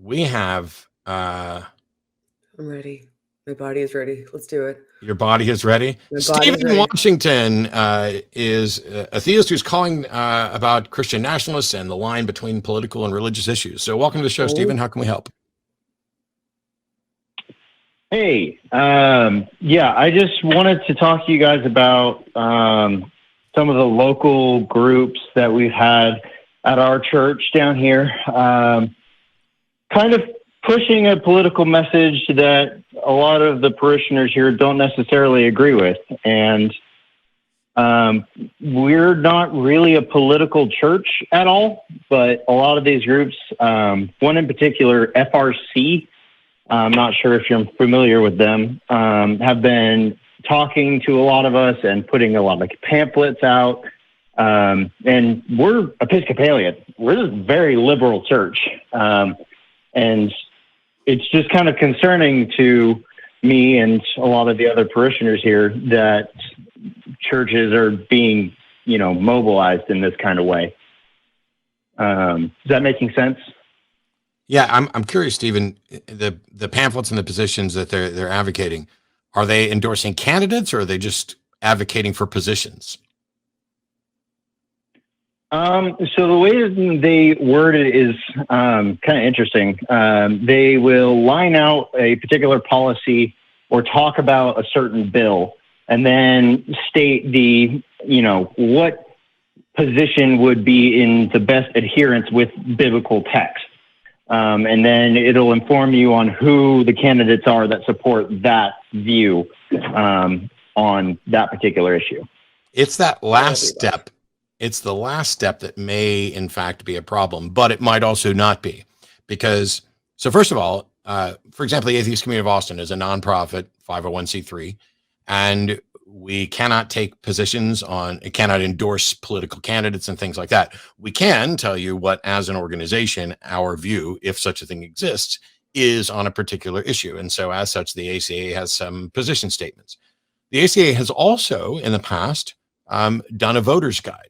we have I'm ready. My body is ready. Let's do it. your body is ready. My body's Stephen ready. Washington is a theist who's calling about Christian nationalists and the line between political and religious issues. So welcome to the show, Stephen. How can we help? Hey, yeah, I just wanted to talk to you guys about some of the local groups that we've had at our church down here, kind of pushing a political message that a lot of the parishioners here don't necessarily agree with. And we're not really a political church at all, but a lot of these groups, one in particular, FRC, I'm not sure if you're familiar with them, have been talking to a lot of us and putting a lot of pamphlets out. And we're Episcopalian. We're a very liberal church. And it's just kind of concerning to me and a lot of the other parishioners here that churches are being, mobilized in this kind of way. Is that making sense? Yeah, I'm curious, Stephen. The pamphlets and the positions that they're advocating, are they endorsing candidates or are they just advocating for positions? So the way they word it is kind of interesting. They will line out a particular policy or talk about a certain bill and then state what position would be in the best adherence with biblical text. And then it'll inform you on who the candidates are that support that view on that particular issue. It's that last step. It's the last step that may, in fact, be a problem, but it might also not be. Because, so first of all, for example, the Atheist Community of Austin is a nonprofit 501c3, and we cannot take positions on, it cannot endorse political candidates and things like that. We can tell you what, as an organization, our view, if such a thing exists, is on a particular issue. And so as such, the ACA has some position statements. The ACA has also, in the past, done a voter's guide.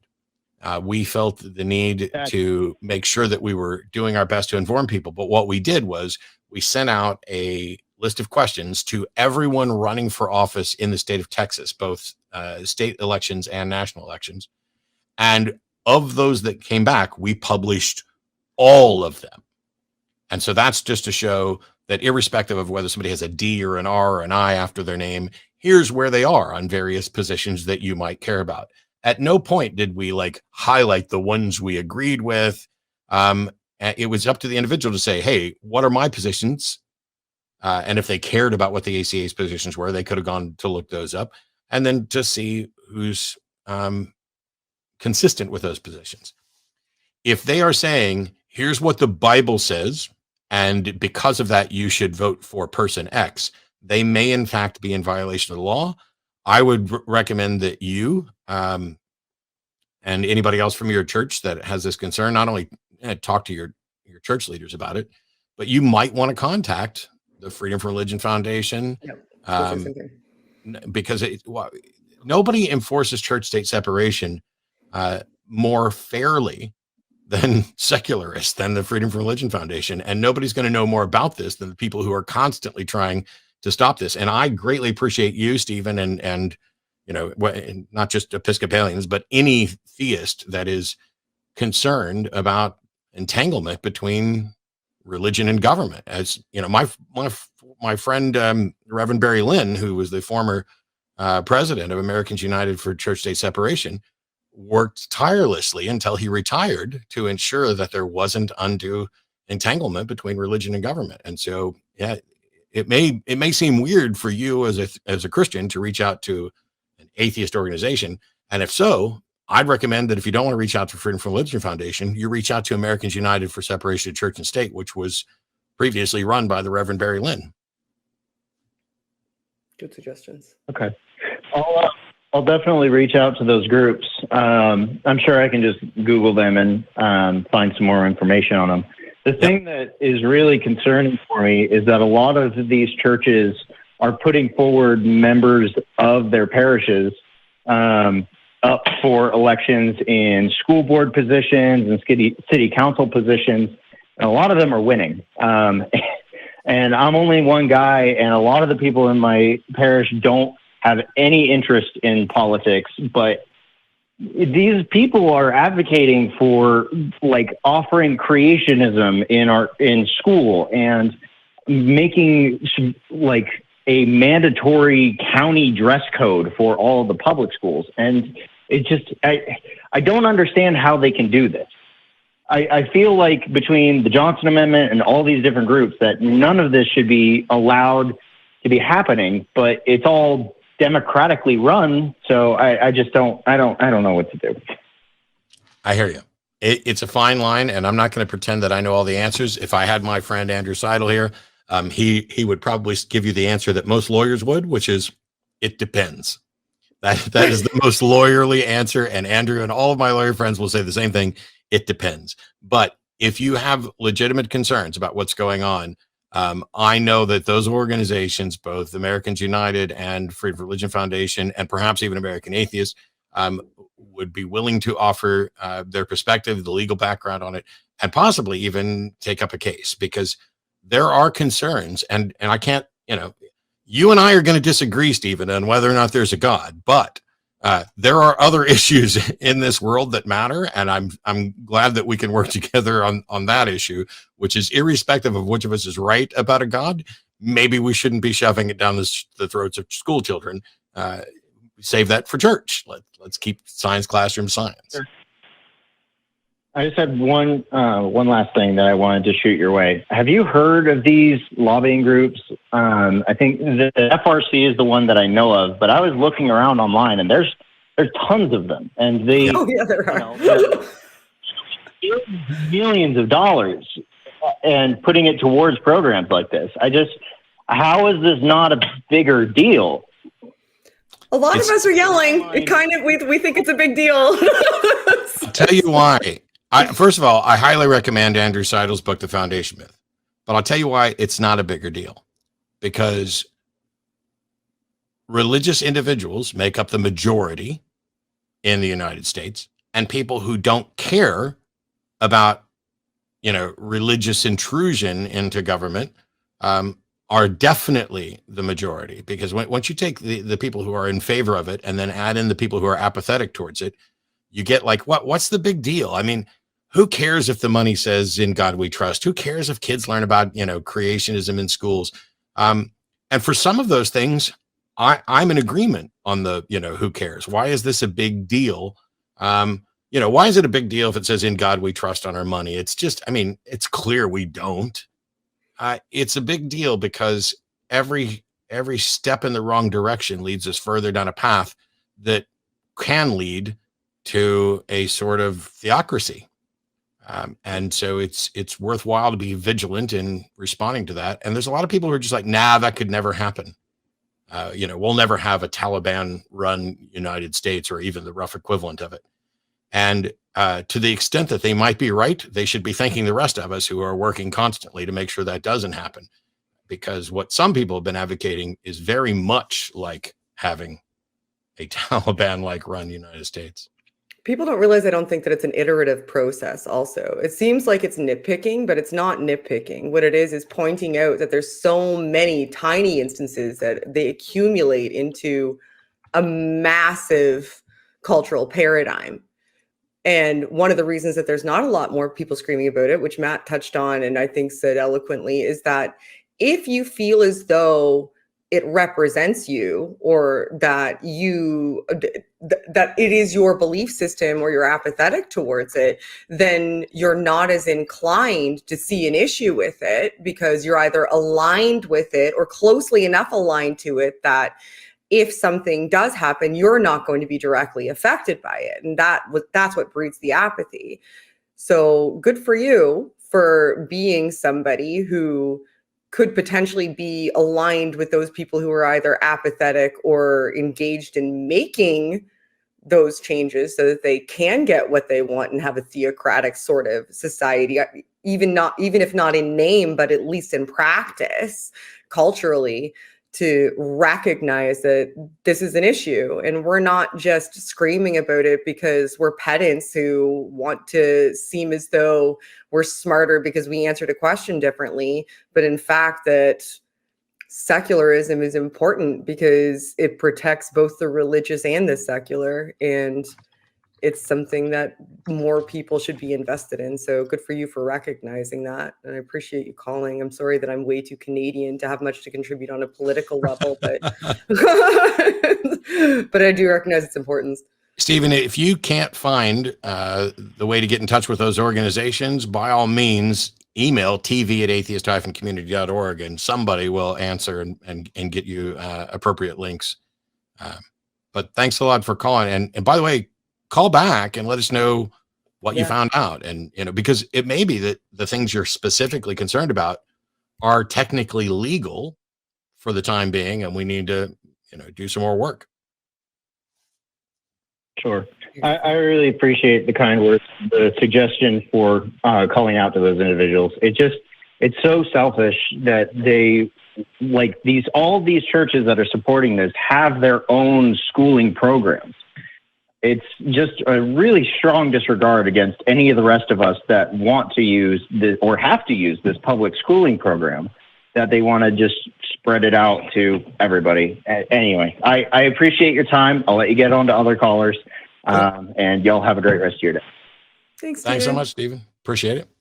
We felt the need to make sure that we were doing our best to inform people. But what we did was we sent out a list of questions to everyone running for office in the state of Texas, both state elections and national elections. And of those that came back, we published all of them. And so that's just to show that irrespective of whether somebody has a D or an R or an I after their name, here's where they are on various positions that you might care about. At no point did we highlight the ones we agreed with. It was up to the individual to say, hey, what are my positions? And if they cared about what the ACA's positions were, they could have gone to look those up and then to see who's consistent with those positions. If they are saying, here's what the Bible says, and because of that, you should vote for person X, they may in fact be in violation of the law. I would recommend that you and anybody else from your church that has this concern, not only talk to your church leaders about it, but you might want to contact the Freedom from Religion Foundation, because nobody enforces church-state separation more fairly than secularists, than the Freedom from Religion Foundation, and nobody's going to know more about this than the people who are constantly trying to stop this. And I greatly appreciate you, Stephen, and not just Episcopalians, but any theist that is concerned about entanglement between religion and government. As my friend Reverend Barry Lynn, who was the former president of Americans United for Church-State Separation, worked tirelessly until he retired to ensure that there wasn't undue entanglement between religion and government. And so, yeah, it may seem weird for you as a Christian to reach out to an atheist organization. And if so, I'd recommend that if you don't want to reach out to Freedom from Religion Foundation, you reach out to Americans United for Separation of Church and State, which was previously run by the Reverend Barry Lynn. Good suggestions. Okay. I'll definitely reach out to those groups. I'm sure I can just Google them and find some more information on them. The thing that is really concerning for me is that a lot of these churches are putting forward members of their parishes up for elections in school board positions and city council positions. and a lot of them are winning. And I'm only one guy, and a lot of the people in my parish don't have any interest in politics, but these people are advocating for like offering creationism in school and making like a mandatory county dress code for all of the public schools. And it just, I don't understand how they can do this. I feel like between the Johnson Amendment and all these different groups that none of this should be allowed to be happening, but it's all democratically run. So I just don't know what to do. I hear you. It's a fine line, and I'm not going to pretend that I know all the answers. If I had my friend Andrew Seidel here, he would probably give you the answer that most lawyers would, which is it depends. That is the most lawyerly answer. And Andrew and all of my lawyer friends will say the same thing. It depends. But if you have legitimate concerns about what's going on, I know that those organizations, both Americans United and Freedom of Religion Foundation, and perhaps even American Atheists, would be willing to offer their perspective, the legal background on it, and possibly even take up a case, because there are concerns. And I can't, you and I are going to disagree, Stephen, on whether or not there's a God, but there are other issues in this world that matter, and I'm glad that we can work together on that issue, which is irrespective of which of us is right about a God. Maybe we shouldn't be shoving it down the throats of school children. Save that for church. Let's keep science classroom science. I just had one last thing that I wanted to shoot your way. Have you heard of these lobbying groups? I think the FRC is the one that I know of, but I was looking around online, and there's tons of them, and they there are millions of dollars and putting it towards programs like this. How is this not a bigger deal? A lot of us are yelling. It kind of we think it's a big deal. I'll tell you why. First of all, I highly recommend Andrew Seidel's book, The Foundation Myth. But I'll tell you why it's not a bigger deal. Because religious individuals make up the majority in the United States, and people who don't care about, religious intrusion into government are definitely the majority. Because once you take the people who are in favor of it and then add in the people who are apathetic towards it, you get like, what's the big deal? I mean, who cares if the money says "In God We Trust"? Who cares if kids learn about, creationism in schools? And for some of those things, I'm in agreement on the, who cares? Why is this a big deal? Why is it a big deal if it says "In God We Trust" on our money? It's just, it's clear we don't. It's a big deal because every step in the wrong direction leads us further down a path that can lead to a sort of theocracy. And so it's worthwhile to be vigilant in responding to that. And there's a lot of people who are just like, nah, that could never happen. We'll never have a Taliban run United States or even the rough equivalent of it. And to the extent that they might be right, they should be thanking the rest of us who are working constantly to make sure that doesn't happen. Because what some people have been advocating is very much like having a Taliban-like run United States. People don't realize, I don't think, that it's an iterative process also. It seems like it's nitpicking, but it's not nitpicking. What it is pointing out that there's so many tiny instances that they accumulate into a massive cultural paradigm. And one of the reasons that there's not a lot more people screaming about it, which Matt touched on and I think said eloquently, is that if you feel as though it represents you, or that that it is your belief system, or you're apathetic towards it, then you're not as inclined to see an issue with it, because you're either aligned with it or closely enough aligned to it that if something does happen, you're not going to be directly affected by it. And that's what breeds the apathy. So good for you for being somebody who could potentially be aligned with those people who are either apathetic or engaged in making those changes so that they can get what they want and have a theocratic sort of society, even if not in name, but at least in practice, culturally, to recognize that this is an issue, and we're not just screaming about it because we're pedants who want to seem as though we're smarter because we answered a question differently, but in fact that secularism is important because it protects both the religious and the secular, and it's something that more people should be invested in. So good for you for recognizing that. And I appreciate you calling. I'm sorry that I'm way too Canadian to have much to contribute on a political level, but but I do recognize its importance. Stephen, if you can't find the way to get in touch with those organizations, by all means, email tv@atheist-community.org, and somebody will answer and get you appropriate links. But thanks a lot for calling. And by the way, call back and let us know what you found out. And, because it may be that the things you're specifically concerned about are technically legal for the time being, and we need to, do some more work. Sure. I really appreciate the kind words, the suggestion for calling out to those individuals. It's so selfish that all these churches that are supporting this have their own schooling programs. It's just a really strong disregard against any of the rest of us that want to use this or have to use this public schooling program, that they want to just spread it out to everybody. Anyway, I appreciate your time. I'll let you get on to other callers, and y'all have a great rest of your day. Thanks so much, Stephen. Appreciate it.